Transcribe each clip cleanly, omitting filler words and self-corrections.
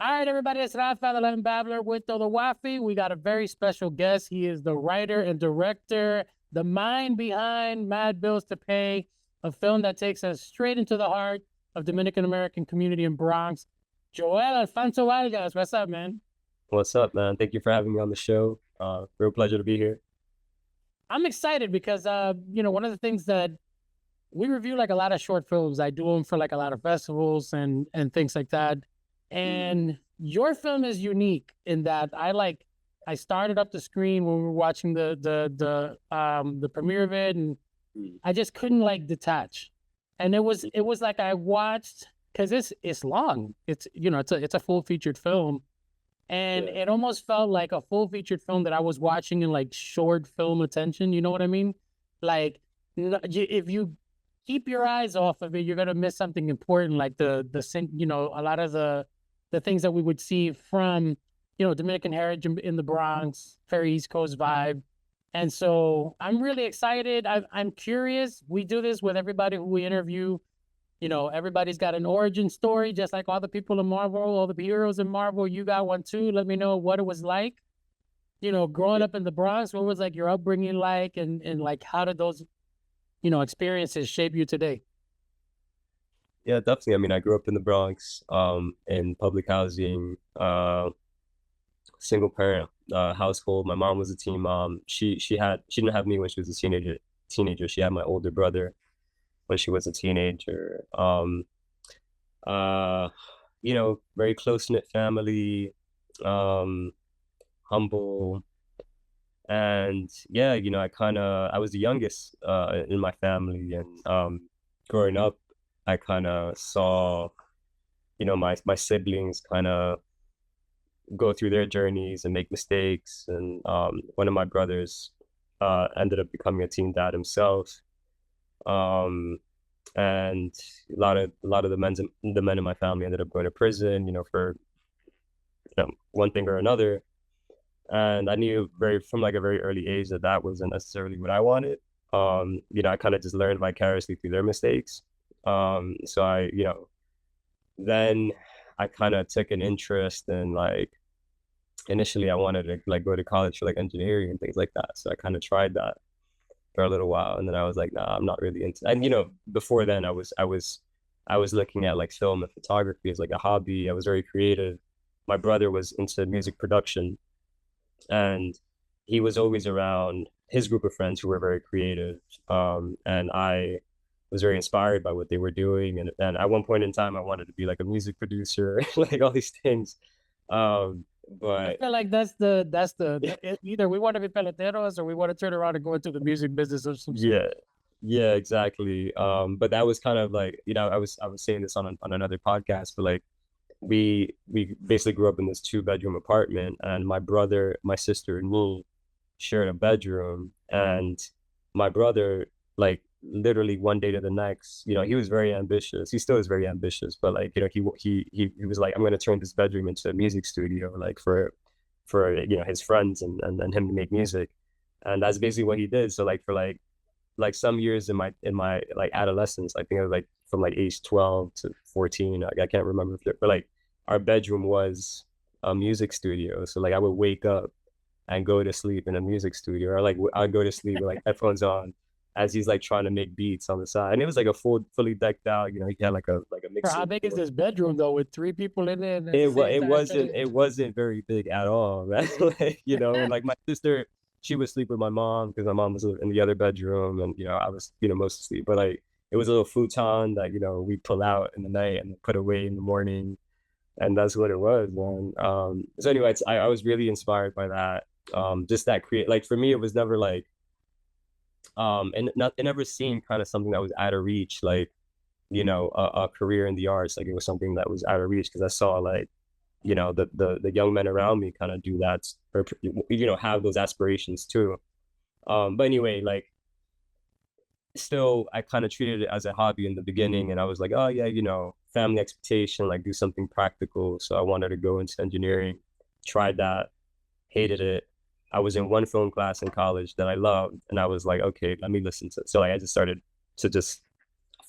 All right, everybody, it's Rafa, the Latin Babbler with the Wafi. We got a very special guest. He is the writer and director, the mind behind Mad Bills to Pay, a film that takes us straight into the heart of Dominican-American community in Bronx. Joel Alfonso Vargas, what's up, man? What's up, man? Thank you for having me on the show. Real pleasure to be here. I'm excited because, one of the things that we review like a lot of short films. I do them for like a lot of festivals and things like that. And your film is unique in that I started up the screen when we were watching the premiere of it, and I just couldn't like detach. And it was like I watched, because it's long. It's a full featured film. And Yeah. it almost felt like a full featured film that I was watching in like short film attention. You know what I mean? Like, if you keep your eyes off of it, you're gonna miss something important, like a lot of the things that we would see from Dominican heritage in the Bronx, very East Coast vibe. And so I'm really excited. I'm curious. We do this with everybody who we interview. Everybody's got an origin story, just like all the people in Marvel, all the heroes in Marvel. You got one too. Let me know what it was like, growing Yeah, up in the Bronx. What was like your upbringing like, and like how did those, experiences shape you today? yeah, definitely. I mean, I grew up in the Bronx, in public housing, single parent household. My mom was a teen mom. She didn't have me when she was a teenager. She had my older brother when she was a teenager. Uh, Very close-knit family, um, humble. And yeah, I was the youngest in my family, and growing up, I kind of saw, my siblings kind of go through their journeys and make mistakes. And one of my brothers ended up becoming a teen dad himself. Um, and a lot of the men in my family ended up going to prison, for one thing or another. And I knew from like a very early age that that wasn't necessarily what I wanted. I kind of just learned vicariously through their mistakes. So then I kind of took an interest in, like, initially I wanted to like go to college for like engineering and things like that. So I kind of tried that for a little while, and then I was like, nah, I'm not really into. And before then, I was looking at like film and photography as like a hobby. I was very creative. My brother was into music production, and he was always around his group of friends who were very creative. And I was very inspired by what they were doing. And at one point in time, I wanted to be like a music producer, like all these things. I But feel like either we want to be peloteros or we want to turn around and go into the music business of some sort. yeah, yeah, exactly. But that was kind of like, I was saying this on another podcast, but like we basically grew up in this two-bedroom apartment, and my brother, my sister, and me shared a bedroom. And my brother, like, literally one day to the next, he was very ambitious. He still is very ambitious, but like, he was like, I'm going to turn this bedroom into a music studio, like for his friends and him to make music. And that's basically what he did. So like for like some years in my like adolescence, I think it was like from like age 12 to 14. I can't remember but like our bedroom was a music studio. So like I would wake up and go to sleep in a music studio, or like I'd go to sleep with like headphones on as he's like trying to make beats on the side. And it was like a fully decked out. He had like a How mixer big is board. this bedroom though, with three people in it at the It wa same it time? wasn't it wasn't very big at all, man. Like, and like my sister, she would sleep with my mom because my mom was in the other bedroom, and I was, most asleep. But like it was a little futon that we pull out in the night and put away in the morning, and that's what it was, man. So anyway, I was really inspired by that. Just that create like for me, it was never like and not it never seemed kind of something that was out of reach, like a career in the arts. Like it was something that was out of reach because I saw like the young men around me kind of do that, or have those aspirations too. But anyway, like still I kind of treated it as a hobby in the beginning, and I was like, oh yeah, family expectation, like do something practical. So I wanted to go into engineering. Tried that, hated it. I was in one film class in college that I loved, and I was like, okay, let me listen to it. So like I just started to just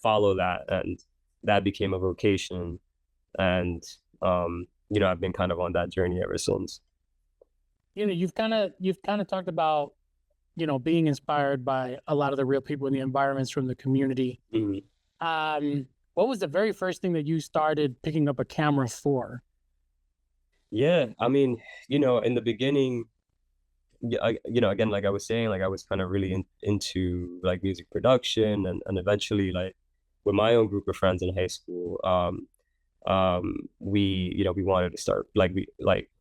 follow that, and that became a vocation. And I've been kind of on that journey ever since. You've kind of talked about, being inspired by a lot of the real people in the environments from the community. Mhm. What was the very first thing that you started picking up a camera for? Yeah, I mean, in the beginning, yeah, again, like I was saying, like I was kind of really into like music production, and eventually, like with my own group of friends in high school, we we wanted to start, like we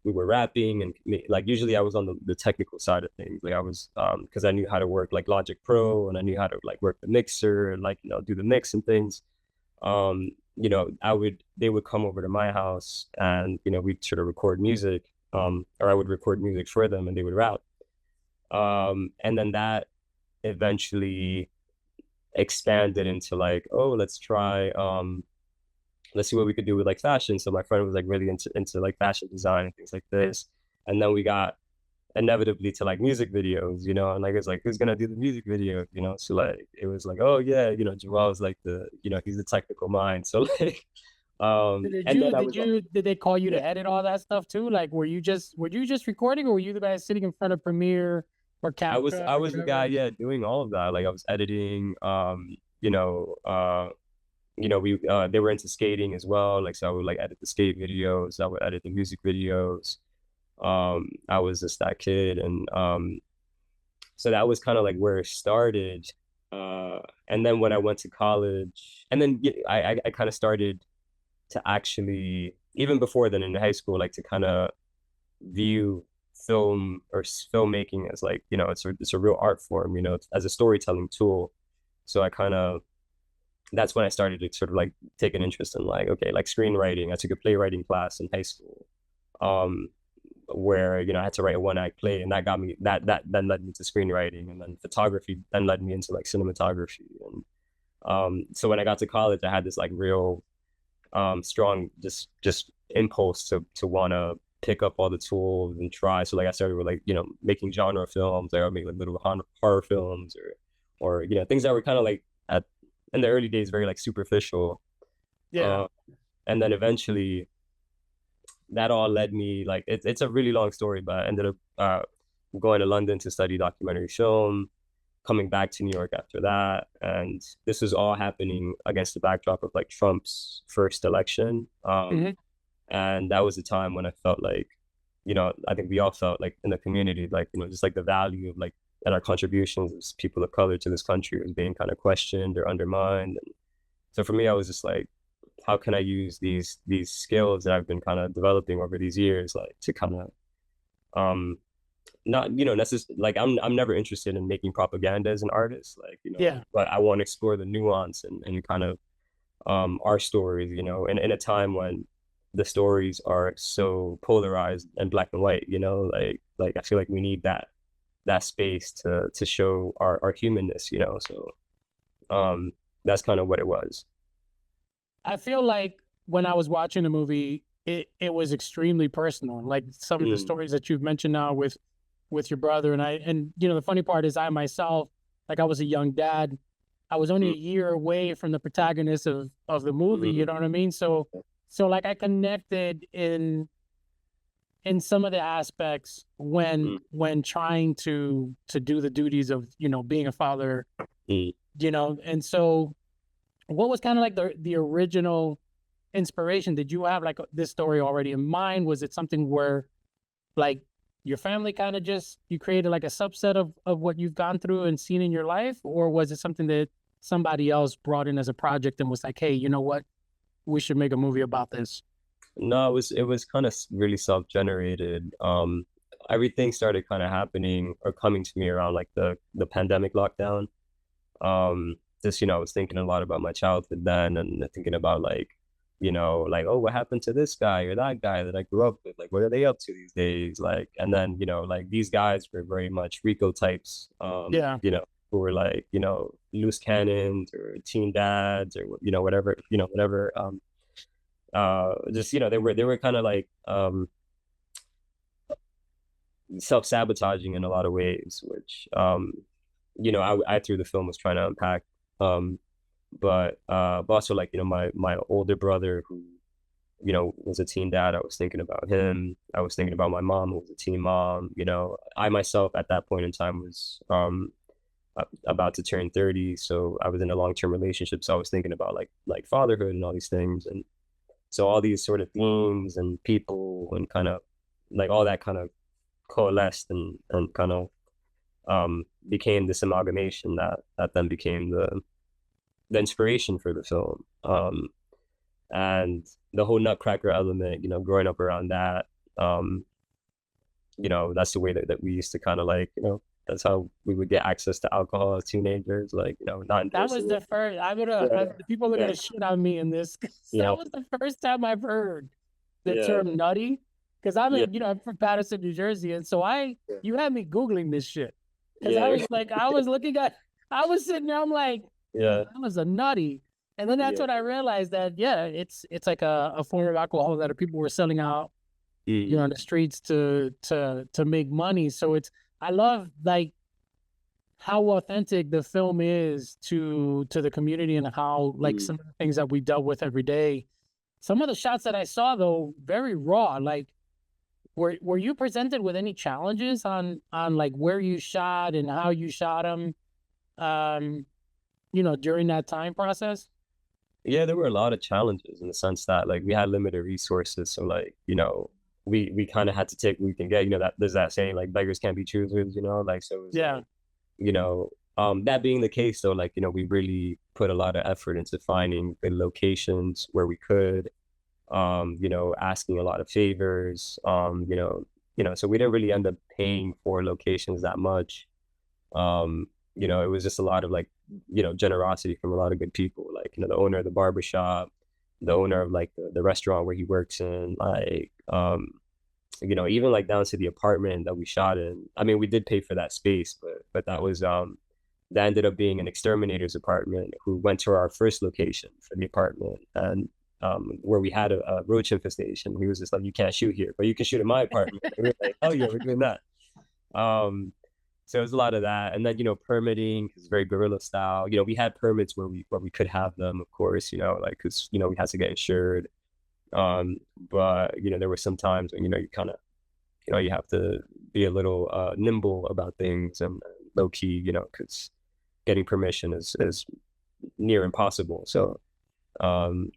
were rapping, and like usually I was on the technical side of things, like I was because I knew how to work like Logic Pro, and I knew how to like work the mixer and like do the mix and things. They would come over to my house, and we'd sort of record music, or I would record music for them and they would rap. And then that eventually expanded into like, oh, let's see what we could do with like fashion. So my friend was like really into like fashion design and things like this. And then we got inevitably to like music videos, and like it's like, who's gonna do the music video? So like it was like, oh yeah, Joel's like he's the technical mind. So like Did and then you I did was like, you did they call you yeah, to edit all that stuff too? Like, were you just recording, or were you the guy sitting in front of Premiere or I CapCut or was the guy, whatever? yeah, doing all of that. Like I was editing, we they were into skating as well. Like so I would like edit the skate videos, I would edit the music videos. I was just that kid, and so that was kind of like where it started. And then when I went to college, and then I kind of started to actually, even before then in high school, like to kind of view film or filmmaking as like, it's a real art form, as a storytelling tool. So I kind of, that's when I started to sort of like take an interest in like, okay, like screenwriting. I took a playwriting class in high school, um, where I had to write a one act play, and that got me that then led me to screenwriting, and then photography then led me into like cinematography. And so when I got to college, I had this like real strong just impulse to want to pick up all the tools and try. So like I started with like making genre films. Like I would make like little horror films, or things that were kind of like at in the early days very like superficial. Yeah. Uh, and then eventually that all led me, like it's a really long story, but I ended up going to London to study documentary film, coming back to New York after that. And this was all happening against the backdrop of like Trump's first election. Hmm. And that was the time when I felt like, I think we all felt like in the community, like, just like the value of like, and our contributions as people of color to this country was being kind of questioned or undermined. And so for me, I was just like, how can I use these skills that I've been kind of developing over these years, like to kind of um not necessarily, like I'm never interested in making propaganda as an artist, like Yeah. but I want to explore the nuance and kind of our stories, in a time when the stories are so polarized and black and white, like I feel like we need that space to show our humanness, so that's kind of what it was. I feel like when I was watching the movie, it was extremely personal. Like some of the Mm, stories that you've mentioned now with your brother and I, and the funny part is I myself, like I was a young dad. I was only mm, a year away from the protagonist of the movie, you mm, know what I mean? So like I connected in some of the aspects when mm, trying to do the duties of, being a father, mm. and so what was kind of like the original inspiration? Did you have like this story already in mind? Was it something where like your family kind of just you created like a subset of what you've gone through and seen in your life, or was it something that somebody else brought in as a project and was like, hey, you know what, we should make a movie about this? No, it was kind of really self-generated. Everything started kind of happening or coming to me around like the pandemic lockdown. Just I was thinking a lot about my childhood then, and thinking about like, like, oh, what happened to this guy or that guy that I grew up with? Like, what are they up to these days? Like, and then like these guys were very much Rico types. Yeah. Who were like loose cannons or teen dads or whatever whatever. Just they were kind of like self-sabotaging in a lot of ways, which I through the film was trying to unpack. um but also like my older brother, who was a teen dad, I was thinking about him. I was thinking about my mom, who was a teen mom. I myself at that point in time was about to turn 30, so I was in a long-term relationship. So I was thinking about like fatherhood and all these things, and so all these sort of themes and people and kind of like all that kind of coalesced and kind of became this amalgamation that then became the inspiration for the film. And the whole nutcracker element, growing up around that, that's the way that we used to kind of like, that's how we would get access to alcohol as teenagers, like, not That was endorsing the it. first. Yeah, The people are yeah, gonna shit on me in this. 'Cause yeah, that was the first time I've heard the yeah, term nutty. Because yeah, I'm from Patterson, New Jersey, and so you had me googling this shit. Because I yeah, was like, I was sitting there, I'm like, yeah, I was a nutty, and then that's yeah. when I realized that yeah, it's like a form of alcohol that people were selling out, Mm, on the streets to make money. So I love like how authentic the film is to the community and how like mm. some of the things that we dealt with every day. Some of the shots that I saw though, very raw. Like, were you presented with any challenges on like where you shot and how you shot them, um, during that time process? Yeah, there were a lot of challenges in the sense that like we had limited resources. So like, we kind of had to take what we can get, that there's that saying like beggars can't be choosers, like so it was Yeah, like, that being the case though, like, we really put a lot of effort into finding good locations where we could, asking a lot of favors, so we didn't really end up paying for locations that much. It was just a lot of like, generosity from a lot of good people, like, the owner of the barbershop, the owner of like the restaurant where he works in, like, even like down to the apartment that we shot in. I mean, we did pay for that space, but that ended up being an exterminator's apartment who went to our first location for the apartment, and where we had a roach infestation. He was just like, you can't shoot here, but you can shoot in my apartment. And we were like, oh yeah, we're doing that. Um, so it was a lot of that, and then permitting is very guerrilla style. We had permits where we could have them, of course. Like because we had to get insured. But there were some times when you kind of you have to be a little nimble about things and low key. Because getting permission is near impossible. Um,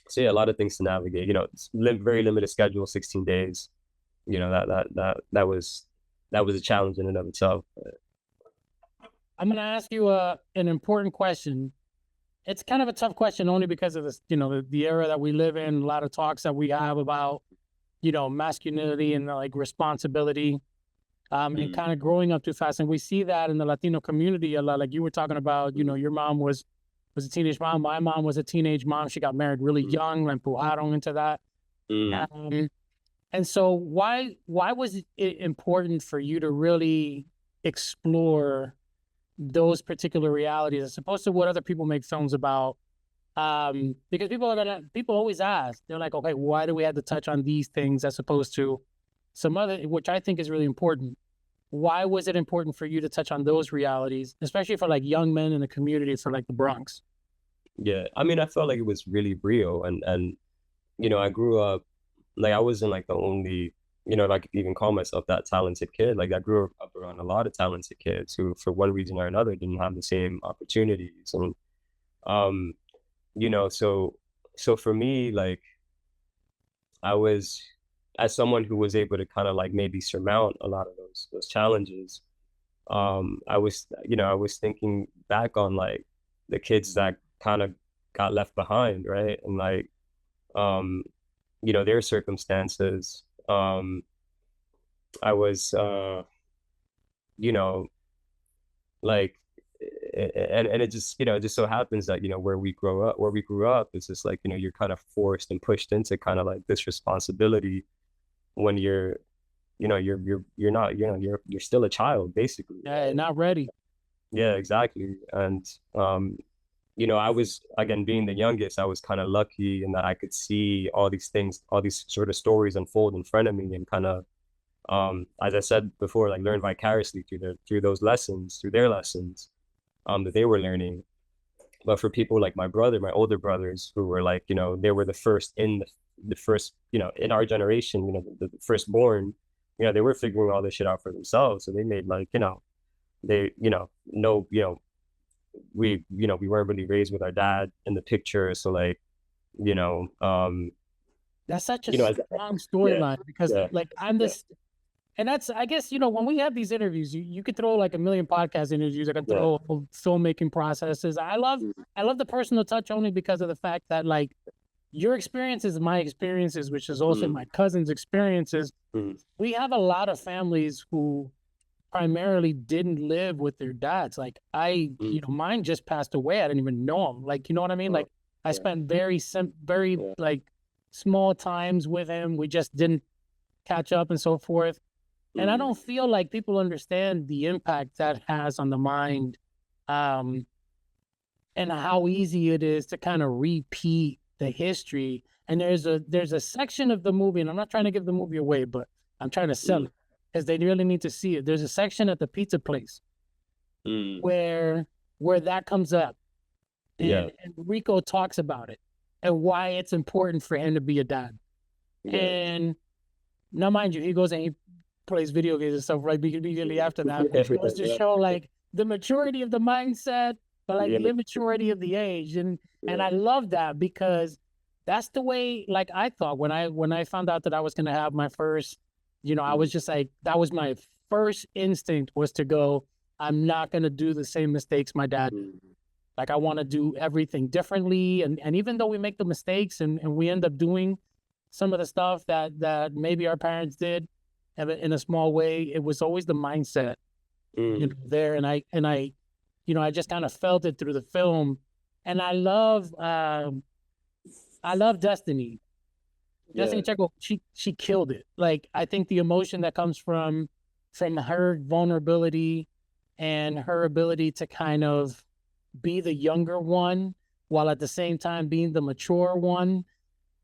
so yeah, a lot of things to navigate. It's very limited schedule, 16 days. That was a challenge in and of itself. I'm gonna ask you an important question. It's kind of a tough question only because of this, the era that we live in. A lot of talks that we have about masculinity and like responsibility, and kind of growing up too fast. And we see that in the Latino community a lot. Like you were talking about, your mom was a teenage mom. My mom was a teenage mom. She got married really young, and empujaron into that. Um, and so why was it important for you to really explore those particular realities as opposed to what other people make films about? Because people always ask, they're like, okay, why do we have to touch on these things as opposed to some other, which I think is really important. Why was it important for you to touch on those realities, especially for like young men in the community for like the Bronx? Yeah, I mean, I felt like it was really real, and I grew up like I wasn't like the only, if I could even call myself that talented kid. Like I grew up around a lot of talented kids who, for one reason or another, didn't have the same opportunities, and um, so for me, like I was, as someone who was able to kind of like maybe surmount a lot of those challenges, I was thinking back on like the kids that kind of got left behind, right? And like, um, their circumstances. I was, you know, like, and it just, it just so happens that, where we grew up, it's just like, you're kind of forced and pushed into kind of like this responsibility when you're not, you're still a child, basically. Yeah, not ready. Yeah, exactly. And, I was, again, being the youngest, I was kind of lucky in that I could see all these things, all these sort of stories unfold in front of me and kind of, as I said before, like learn vicariously through those lessons, through their lessons, that they were learning. But for people like my older brothers who were like, they were the first in the first, in our generation, the firstborn, they were figuring all this shit out for themselves. So they made like, they, no, we weren't really raised with our dad in the picture. So like, That's such a strong storyline because like I'm this, and that's, I guess, when we have these interviews, you could throw like a million podcast interviews. I can throw filmmaking processes. I love the personal touch only because of the fact that like your experiences, my experiences, which is also my cousin's experiences. We have a lot of families who primarily didn't live with their dads. Like mine just passed away. I didn't even know him. Like, you know what I mean? Like I spent very like small times with him. We just didn't catch up and so forth. And I don't feel like people understand the impact that has on the mind, and how easy it is to kind of repeat the history. And there's a section of the movie, and I'm not trying to give the movie away, but I'm trying to sell it because they really need to see it. There's a section at the pizza place where that comes up, and Rico talks about it and why it's important for him to be a dad. And now, mind you, he goes and he plays video games and stuff right immediately after that. It was to show like the maturity of the mindset, but like the immaturity of the age. And I love that because that's the way, like I thought when I found out that I was going to have my first, I was just like, that was my first instinct was to go, I'm not going to do the same mistakes my dad did. Like I want to do everything differently. And even though we make the mistakes and we end up doing some of the stuff that maybe our parents did in a small way, it was always the mindset there. And I just kind of felt it through the film. And I love Destiny. Destiny Checo, she killed it. Like I think the emotion that comes from her vulnerability and her ability to kind of be the younger one while at the same time being the mature one,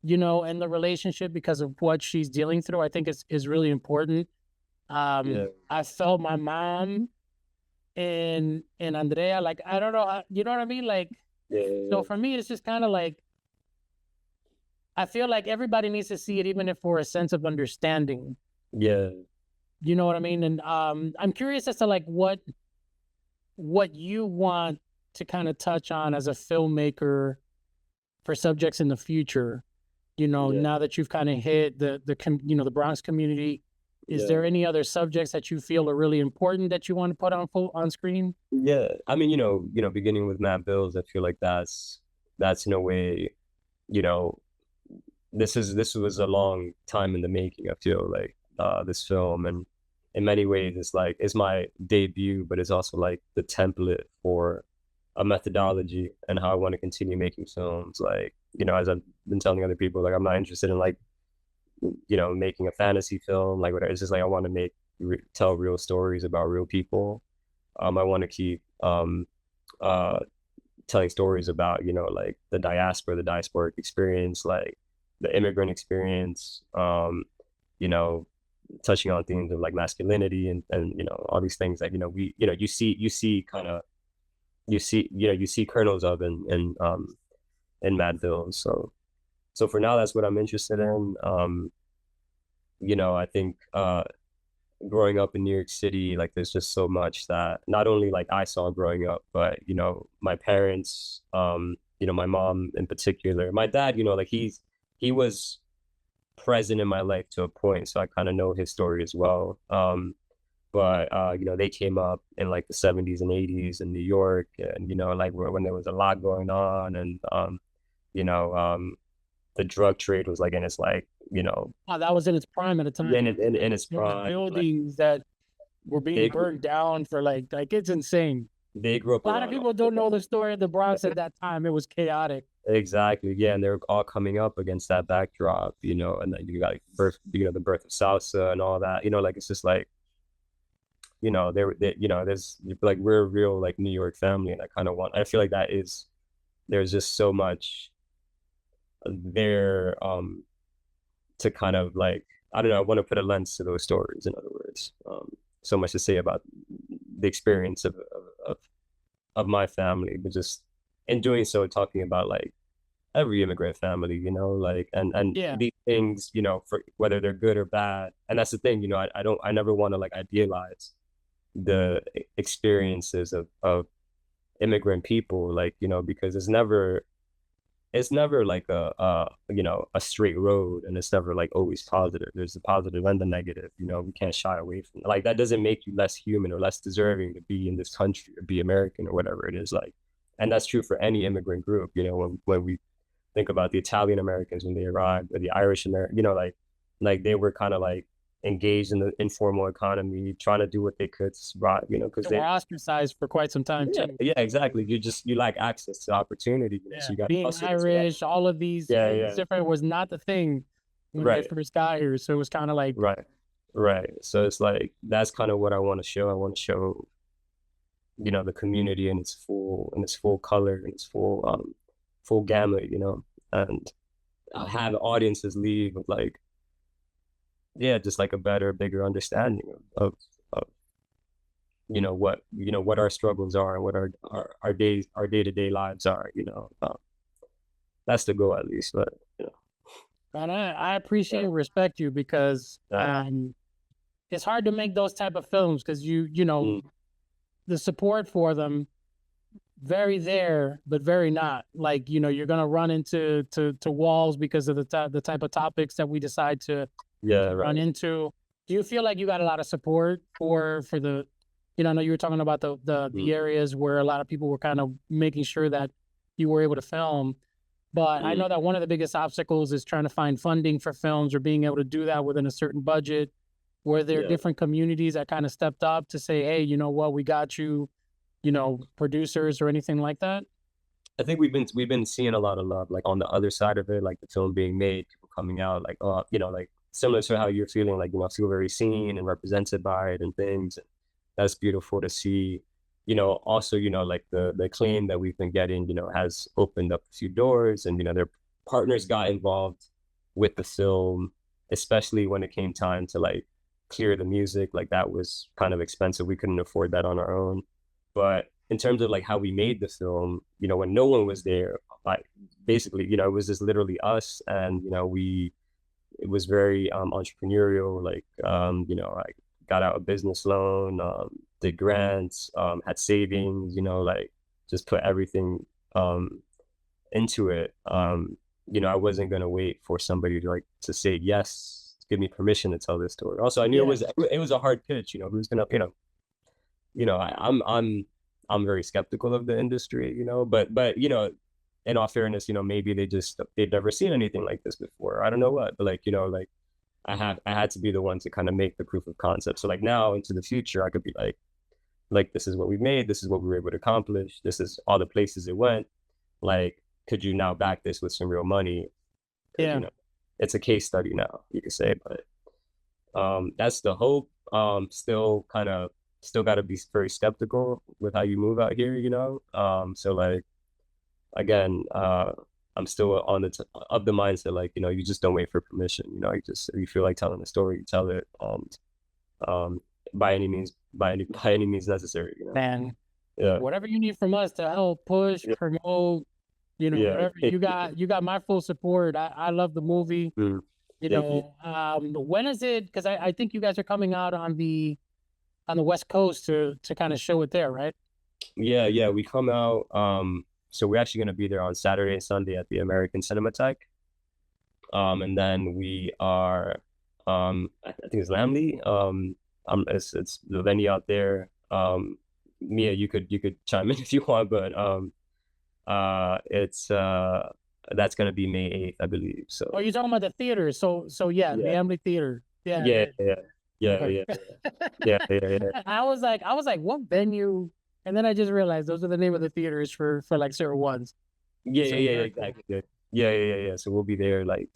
in the relationship because of what she's dealing through, I think is really important. I felt my mom and Andrea, like, I don't know, you know what I mean? Like, so for me, it's just kind of like, I feel like everybody needs to see it, even if for a sense of understanding. Yeah. You know what I mean? And I'm curious as to like what you want to kind of touch on as a filmmaker for subjects in the future. Now that you've kind of hit the Bronx community, is there any other subjects that you feel are really important that you want to put on screen? Yeah, I mean, beginning with Matt Bills, I feel like that's in a way, this was a long time in the making. I feel like this film, and in many ways, it's my debut, but it's also like the template for a methodology and how I want to continue making films. Like, as I've been telling other people, like I'm not interested in like, making a fantasy film, like whatever. It's just like I want to tell real stories about real people. I want to keep telling stories about, like the diasporic experience, like the immigrant experience, touching on themes of like masculinity and all these things that, you see kernels of in Madville. So for now, that's what I'm interested in. I think growing up in New York City, like there's just so much that not only like I saw growing up, but my parents, my mom in particular, my dad, like he was present in my life to a point, so I kind of know his story as well. But they came up in like the 70s and 80s in New York, and like when there was a lot going on, and the drug trade was like in its like that was in its prime at the time. In its prime, buildings that were being burned down for like it's insane. They grew up. A lot of people don't know the story of the Bronx at that time. It was chaotic. Exactly. Yeah, and they're all coming up against that backdrop, and then you got like the birth of salsa and all that. Like it's just like, there's like we're a real like New York family, and I feel like there's just so much there to kind of like, I don't know, I want to put a lens to those stories, in other words. So much to say about the experience of my family, but just in doing so, talking about like every immigrant family, you know, like, and Yeah. these things, you know, for whether they're good or bad. And that's the thing, you know, I never want to like idealize the experiences of immigrant people, like, you know, because it's never like you know, a straight road, and it's never like always positive. There's the positive and the negative, you know. We can't shy away from it. Like, that doesn't make you less human or less deserving to be in this country or be American or whatever it is, like. And that's true for any immigrant group, you know. When we think about the Italian Americans when they arrived, or the Irish American, you know, like they were kind of like engaged in the informal economy, trying to do what they could to survive, you know, because They were ostracized for quite some time yeah, too. yeah, exactly. You lack access to opportunity, you know, so you got Being Irish, all of these yeah, different was not the thing when they right, first got here. So it was kind of like, right. So it's like, that's kind of what I want to show. I want to show, you know, the community in its full color, and its full gamut, you know, and have audiences leave with like, yeah, just like a better, bigger understanding of you know what our struggles are, and what our day-to-day lives are, you know. That's the goal, at least. But you know, and I appreciate and respect you, because it's hard to make those type of films, because you know the support for them very there, but very not. Like, you know, you're gonna run into to walls because of the type of topics that we decide to run into. Do you feel like you got a lot of support for the, you know, I know you were talking about the areas where a lot of people were kind of making sure that you were able to film, but I know that one of the biggest obstacles is trying to find funding for films, or being able to do that within a certain budget. Were there different communities that kind of stepped up to say, hey, you know what, we got you, you know, producers or anything like that? I think we've been seeing a lot of love, like on the other side of it, like the film being made, people coming out, like, oh, you know, like similar to how you're feeling, like, you know, feel very seen and represented by it and things. And that's beautiful to see. You know, also, you know, like the acclaim that we've been getting, you know, has opened up a few doors, and, you know, their partners got involved with the film, especially when it came time to like clear the music. Like, that was kind of expensive. We couldn't afford that on our own. But in terms of like how we made the film, you know, when no one was there, like basically, you know, it was just literally us, and, you know, it was very entrepreneurial. Like, you know, I got out a business loan, did grants, had savings, you know, like just put everything into it. You know, I wasn't gonna wait for somebody to like to say yes, give me permission to tell this story. Also, I knew it was a hard pitch. You know, who's gonna, you know, I'm very skeptical of the industry, you know, but you know, in all fairness, you know, maybe they'd never seen anything like this before. I don't know what, but like, you know, like I had to be the one to kind of make the proof of concept. So like now into the future, I could be like this is what we made, this is what we were able to accomplish, this is all the places it went. Like, could you now back this with some real money? Yeah. You know, it's a case study now, you could say, but that's the hope. Still got to be very skeptical with how you move out here, you know. So like, again, I'm still on of the mindset, like, you know, you just don't wait for permission, you know. If you feel like telling a story, you tell it, by any means necessary, you know. And whatever you need from us to help push, promote, you know, whatever you got my full support. I love the movie. You know, when is it? Because I think you guys are coming out on the West Coast to kind of show it there, right? Yeah, we come out. So we're actually gonna be there on Saturday and Sunday at the American Cinematheque. And then we are, I think it's Laemmle. It's the venue out there. Mia, you could chime in if you want, but it's that's gonna be May 8th, I believe. So. Oh, you're talking about the theater. So yeah, the Laemmle Theater. Yeah. I was like, what venue? And then I just realized those are the name of the theaters for like certain ones. Exactly. Yeah. So we'll be there, like,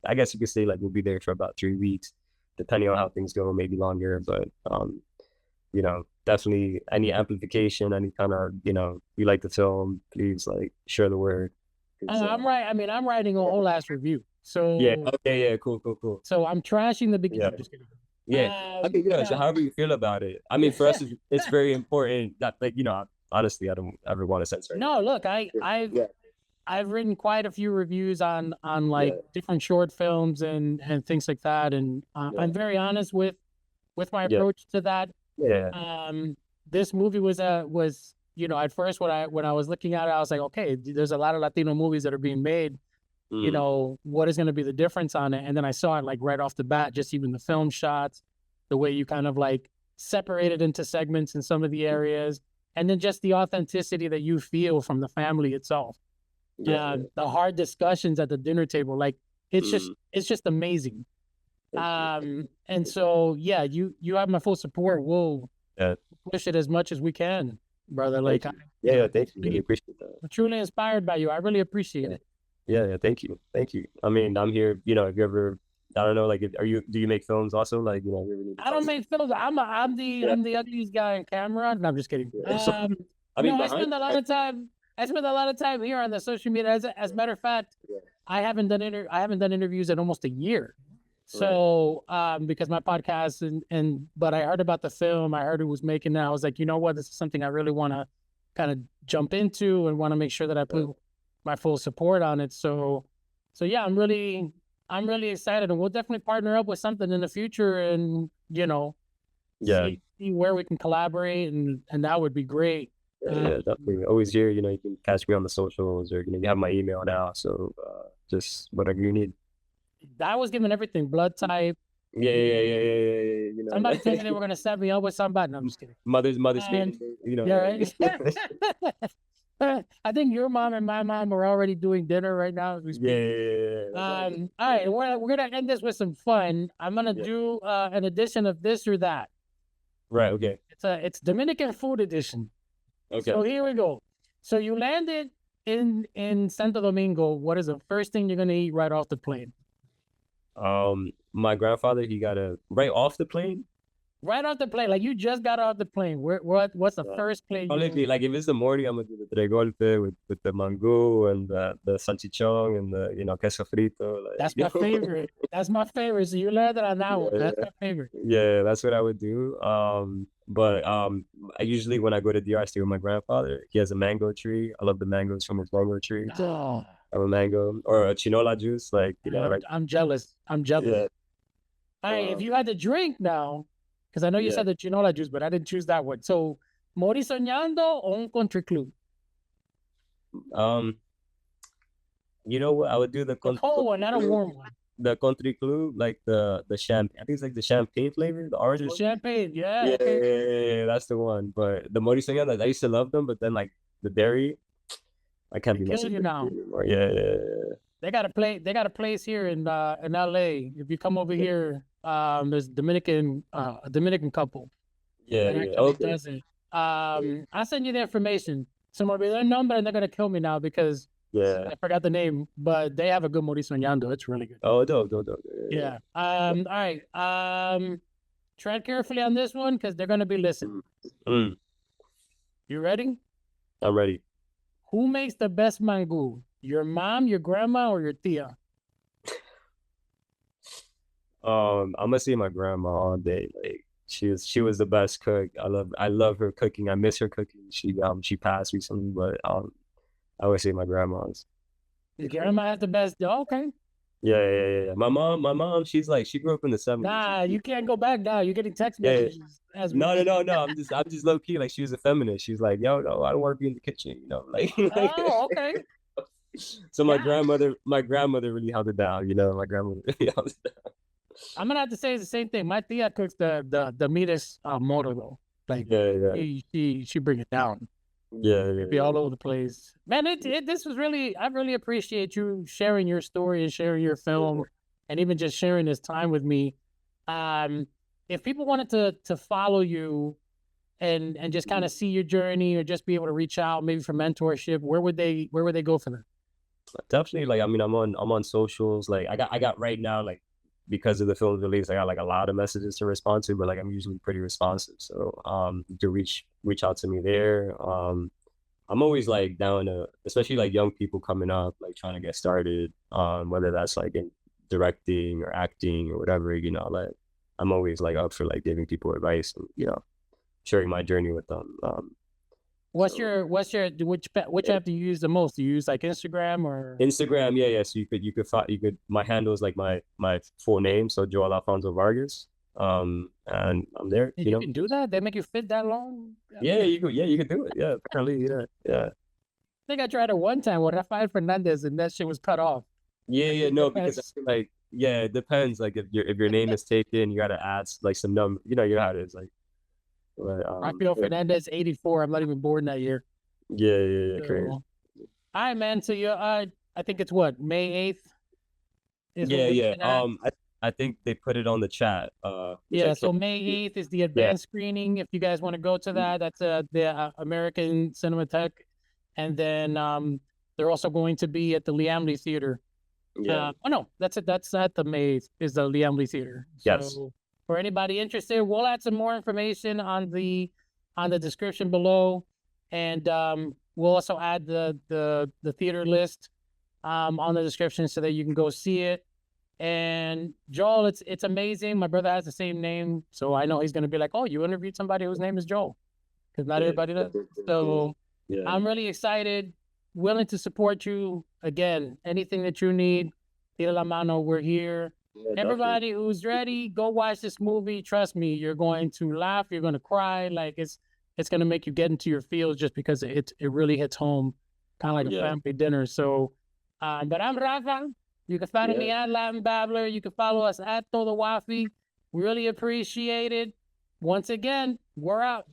I guess you could say like we'll be there for about 3 weeks, depending on how things go, maybe longer. But you know, definitely any amplification, any kind of, you know, you like the film, please like share the word. I'm writing a whole last review. So cool. So I'm trashing the beginning. Okay, you know, so however you feel about it. I mean, for us, it's very important that, like, you know, honestly, I don't ever want to censor. No, look, I've I've written quite a few reviews on like Yeah. different short films and things like that, and Yeah. I'm very honest with my Yeah. approach to that. Yeah. This movie was you know, at first when I was looking at it, I was like, okay, there's a lot of Latino movies that are being made. You know, what is going to be the difference on it? And then I saw it like right off the bat, just even the film shots, the way you kind of like separated into segments in some of the areas, and then just the authenticity that you feel from the family itself. Yeah. The hard discussions at the dinner table, like it's just amazing. And so yeah, you have my full support. We'll push it as much as we can, brother. Like thank you. Thank you. Really appreciate that. I'm truly inspired by you. I really appreciate it. Yeah, thank you. I mean, I'm here, you know, if you ever, I don't know, like, do you make films also? Like, you know, you ever need to I don't make films. I'm the ugliest guy on camera. No, I'm just kidding. I mean, no, I spend a lot of time here on the social media. As a matter of fact, I haven't done interviews in almost a year. So, because my podcast but I heard about the film, I heard it was making that. I was like, you know what, this is something I really want to kind of jump into and want to make sure that I put my full support on it. So yeah, I'm really excited, and we'll definitely partner up with something in the future, and you know, see where we can collaborate, and that would be great. Yeah, definitely. Always here, you know, you can catch me on the socials, or you know, you have my email now, so just whatever you need. I was given everything, blood type. Yeah. You know, somebody told me they were gonna set me up with somebody. No, I'm just kidding. Mother's Day, you know. Yeah, right. I think your mom and my mom are already doing dinner right now as we speak. Yeah. All right, we're gonna end this with some fun. I'm gonna do an edition of this or that. Right. Okay. It's Dominican food edition. Okay. So here we go. So you landed in Santo Domingo. What is the first thing you're gonna eat right off the plane? My grandfather, he got right off the plane. Right off the plane, like you just got off the plane. What's the first plane? Like if it's the morning, I'm gonna do the tres golpe with the mango and the salchichon and the, you know, queso frito. Like, that's my favorite. That's my favorite. So you landed on that one. That's my favorite. Yeah, that's what I would do. But I usually, when I go to DR, I stay with my grandfather. He has a mango tree. I love the mangoes from his mango tree. Oh. I have a mango or a chinola juice, like, you know. Like, I'm jealous. Yeah. All right, if you had to drink now, because I know you said the chinola juice, but I didn't choose that one. So, Mori Soñando or un country club? You know what? I would do the cold one, not a warm one. The country club, like the champagne. I think it's like the champagne flavor, the orange. The champagne, yeah. Yeah, that's the one. But the Mori Soñando, I used to love them, but then like the dairy, I can't be killing you now. Anymore. Yeah. They got a place here in LA. If you come over here, there's a Dominican couple. Yeah. Okay. Does it. I'll send you the information. Someone will be their number, and they're gonna kill me now because I forgot the name, but they have a good Mori Soñando. It's really good. Oh, dope. Yeah. All right. Tread carefully on this one because they're gonna be listening. You ready? I'm ready. Who makes the best mango? Your mom, your grandma, or your tia? I'm gonna say my grandma all day. Like she was the best cook. I love her cooking. I miss her cooking. She passed recently, but I would say my grandma's. Your grandma has the best. Okay. Yeah. My mom, she grew up in the 70s. Nah, you can't go back now. You're getting text messages. No. I'm just low key. Like, she was a feminist. She's like, yo, no, I don't want to be in the kitchen. You know, like. Oh, okay. So my grandmother really held it down. You know, my grandmother really held it down. I'm gonna have to say the same thing. My tia cooks the meatest moro though. Like, she bring it down. Yeah. Be all over the place, man. This was really. I really appreciate you sharing your story and sharing your film, and even just sharing this time with me. If people wanted to follow you, and just kind of see your journey, or just be able to reach out maybe for mentorship, where would they go for that? Definitely. Like, I mean, I'm on socials. Like, I got right now, like, because of the film's release, I got like a lot of messages to respond to, but like I'm usually pretty responsive. So to reach out to me there. I'm always like down to, especially like young people coming up, like trying to get started, whether that's like in directing or acting or whatever, you know, like I'm always like up for like giving people advice and, you know, sharing my journey with them. Which Yeah. app do you use the most? Do you use like Instagram or? Instagram, yeah. So my handle is like my full name, so Joel Alfonso Vargas. And I'm there, And you can do that? They make you fit that long? Yeah, you could do it. Yeah, apparently, yeah. I think I tried it one time with Rafael Fernandez and that shit was cut off. Yeah, no, because I feel like, yeah, it depends. Like if your name is taken, you gotta add like some number. You know how it is. Like, but, Rafael Fernandez 84. I'm not even born that year. Yeah, crazy. All right, man. So you I think it's what, May 8th? Yeah. I think they put it on the chat. Yeah, so May 8th is the advanced screening. If you guys want to go to that, that's the American Cinematheque. And then they're also going to be at the Laemmle Theater. Yeah. Oh no, that's at the May 8th is the Laemmle Theater. Yes. So for anybody interested, we'll add some more information on the description below, and we'll also add the theater list on the description so that you can go see it. And Joel, it's amazing. My brother has the same name, so I know he's gonna be like, "Oh, you interviewed somebody whose name is Joel," because not everybody does. So I'm really excited, willing to support you. Again, anything that you need, tira la mano, we're here. Everybody who's ready, go watch this movie. Trust me, you're going to laugh, you're gonna cry. Like it's gonna make you get into your feels just because it really hits home, kind of like a family dinner. So, but I'm Rafa. You can find me at Latin Babbler. You can follow us at Todo Wafi. Really appreciate it. Once again, we're out.